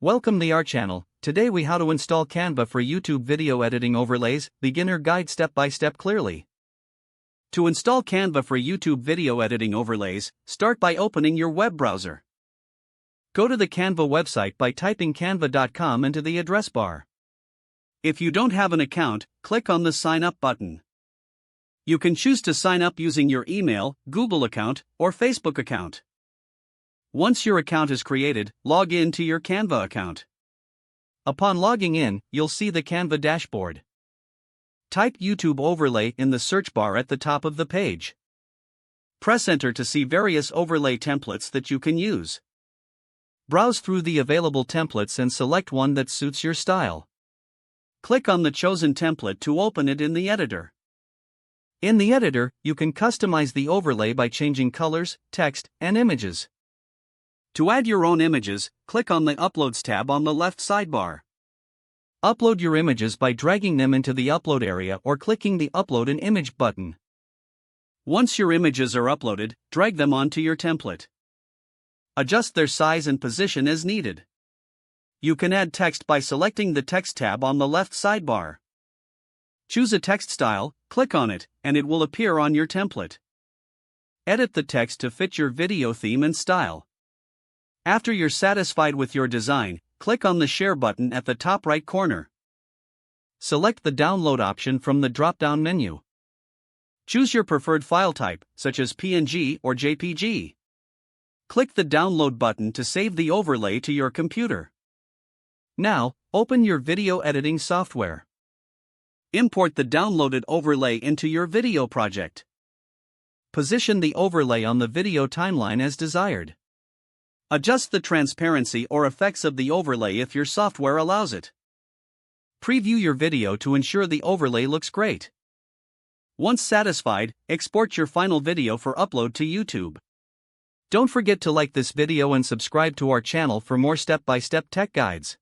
Welcome to our channel. Today we how to install Canva for YouTube video editing overlays, beginner guide step by step clearly. To install Canva for YouTube video editing overlays, start by opening your web browser. Go to the Canva website by typing canva.com into the address bar. If you don't have an account, click on the sign up button. You can choose to sign up using your email, Google account, or Facebook account. Once your account is created, log in to your Canva account. Upon logging in, you'll see the Canva dashboard. Type YouTube overlay in the search bar at the top of the page. Press enter to see various overlay templates that you can use. Browse through the available templates and select one that suits your style. Click on the chosen template to open it in the editor. In the editor, you can customize the overlay by changing colors, text, and images. To add your own images, click on the Uploads tab on the left sidebar. Upload your images by dragging them into the upload area or clicking the Upload an Image button. Once your images are uploaded, drag them onto your template. Adjust their size and position as needed. You can add text by selecting the Text tab on the left sidebar. Choose a text style, click on it, and it will appear on your template. Edit the text to fit your video theme and style. After you're satisfied with your design, click on the Share button at the top right corner. Select the Download option from the drop-down menu. Choose your preferred file type, such as PNG or JPG. Click the Download button to save the overlay to your computer. Now, open your video editing software. Import the downloaded overlay into your video project. Position the overlay on the video timeline as desired. Adjust the transparency or effects of the overlay if your software allows it. Preview your video to ensure the overlay looks great. Once satisfied, export your final video for upload to YouTube. Don't forget to like this video and subscribe to our channel for more step-by-step tech guides.